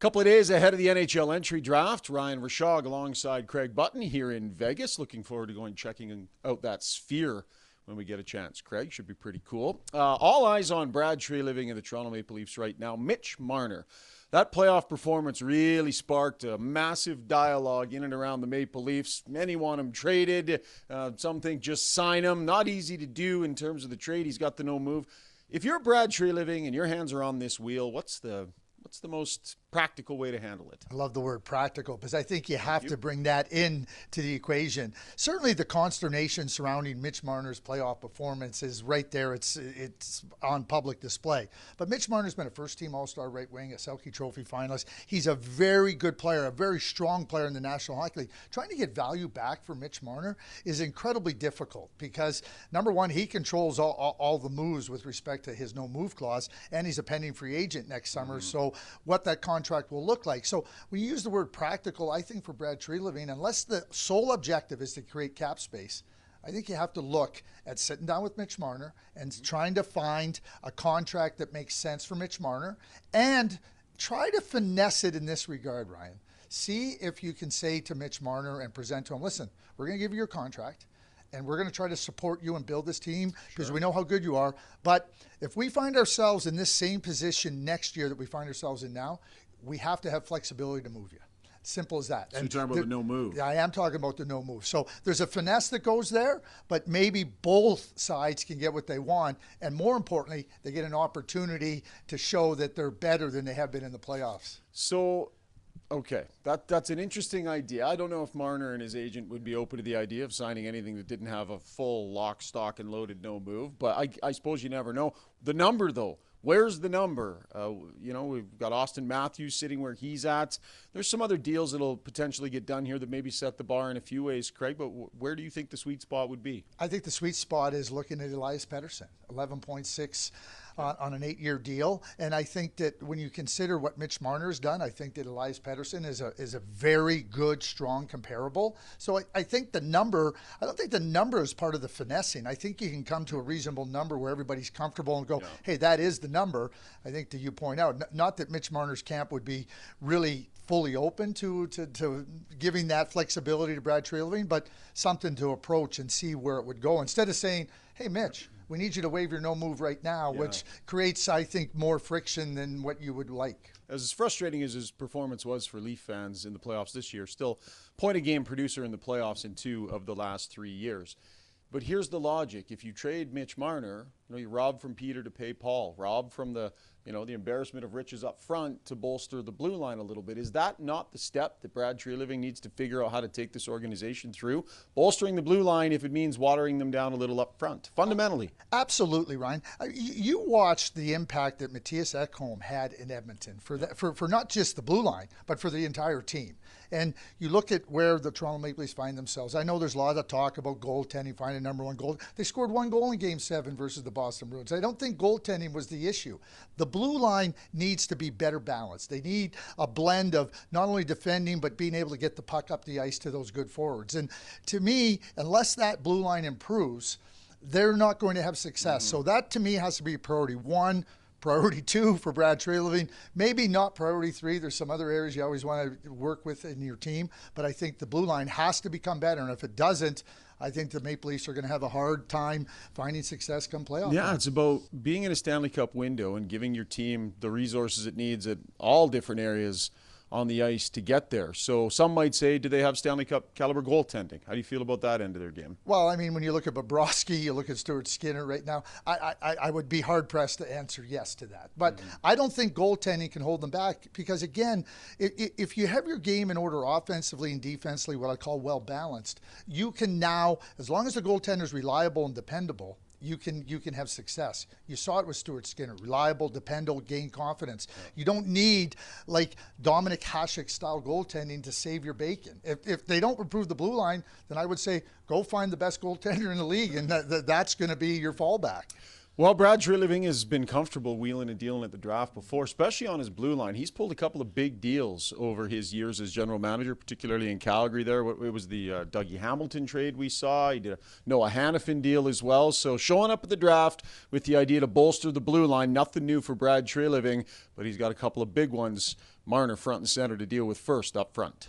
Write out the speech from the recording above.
Couple of days ahead of the NHL entry draft, Ryan Rishaug alongside Craig Button here in Vegas. Looking forward to checking out that Sphere when we get a chance. Craig, should be pretty cool. All eyes on Brad Treliving and the Toronto Maple Leafs right now. Mitch Marner. That playoff performance really sparked a massive dialogue in and around the Maple Leafs. Many want him traded. Some think just sign him. Not easy to do in terms of the trade. He's got the no move. If you're Brad Treliving and your hands are on this wheel, what's the most practical way to handle it? I love the word practical because I think you have to bring that in to the equation. Certainly the consternation surrounding Mitch Marner's playoff performance is right there. It's on public display. But Mitch Marner's been a first-team All-Star right wing, a Selke Trophy finalist. He's a very good player, a very strong player in the National Hockey League. Trying to get value back for Mitch Marner is incredibly difficult because, number one, he controls all the moves with respect to his no-move clause, and he's a pending free agent next summer. So what that contract will look like. So when you use the word practical, I think for Brad Treliving, unless the sole objective is to create cap space, I think you have to look at sitting down with Mitch Marner and trying to find a contract that makes sense for Mitch Marner and try to finesse it in this regard, Ryan. See if you can say to Mitch Marner and present to him, listen, we're going to give you your contract and we're going to try to support you and build this team because we know how good you are. But if we find ourselves in this same position next year that we find ourselves in now, we have to have flexibility to move you. Simple as that. So you're talking about the no move. Yeah, I am talking about the no move. So there's a finesse that goes there, but maybe both sides can get what they want. And more importantly, they get an opportunity to show that they're better than they have been in the playoffs. So, okay, that's an interesting idea. I don't know if Marner and his agent would be open to the idea of signing anything that didn't have a full lock, stock, and loaded no move. But I suppose you never know. The number, though. Where's the number? We've got Austin Matthews sitting where he's at. There's some other deals that'll potentially get done here that maybe set the bar in a few ways, Craig, but where do you think the sweet spot would be? I think the sweet spot is looking at Elias Pettersson, 11.6 on an 8-year deal. And I think that when you consider what Mitch Marner's done, I think that Elias Pettersson is a very good, strong comparable. So I think I don't think the number is part of the finessing. I think you can come to a reasonable number where everybody's comfortable and go, hey, that is the number. I think that you point out, not that Mitch Marner's camp would be really fully open to giving that flexibility to Brad Treliving, but something to approach and see where it would go. Instead of saying, hey, Mitch, we need you to waive your no move right now, which creates, I think, more friction than what you would like. As frustrating as his performance was for Leaf fans in the playoffs this year, still point-a-game producer in the playoffs in 2 of the last 3 years. But here's the logic. If you trade Mitch Marner, you rob from Peter to pay Paul, rob from the embarrassment of riches up front to bolster the blue line a little bit. Is that not the step that Brad Treliving needs to figure out how to take this organization through? Bolstering the blue line if it means watering them down a little up front, fundamentally. Absolutely, Ryan. You watched the impact that Matthias Ekholm had in Edmonton for not just the blue line, but for the entire team. And you look at where the Toronto Maple Leafs find themselves. I know there's a lot of talk about goaltending, finding number 1 goal. They scored 1 goal in Game 7 versus the Boston Bruins. I don't think goaltending was the issue. The blue line needs to be better balanced. They need a blend of not only defending, but being able to get the puck up the ice to those good forwards. And to me, unless that blue line improves, they're not going to have success. So that, to me, has to be priority 1. Priority 2 for Brad Treliving, maybe not priority 3. There's some other areas you always want to work with in your team, but I think the blue line has to become better. And if it doesn't, I think the Maple Leafs are going to have a hard time finding success come playoff time. It's about being in a Stanley Cup window and giving your team the resources it needs at all different areas on the ice to get there. So some might say, do they have Stanley Cup caliber goaltending? How do you feel about that end of their game? Well, I mean, when you look at Bobrovsky, you look at Stuart Skinner right now, I would be hard-pressed to answer yes to that. But I don't think goaltending can hold them back because, again, if you have your game in order offensively and defensively, what I call well-balanced, you can now, as long as the goaltender is reliable and dependable, you can have success. You saw it with Stuart Skinner. Reliable, dependable, gain confidence. You don't need like Dominic Hasek style goaltending to save your bacon. If they don't improve the blue line, then I would say go find the best goaltender in the league, and that's going to be your fallback. Well, Brad Treliving has been comfortable wheeling and dealing at the draft before, especially on his blue line. He's pulled a couple of big deals over his years as general manager, particularly in Calgary there. It was the Dougie Hamilton trade we saw. He did a Noah Hannafin deal as well. So showing up at the draft with the idea to bolster the blue line, nothing new for Brad Treliving, but he's got a couple of big ones, Marner front and center, to deal with first up front.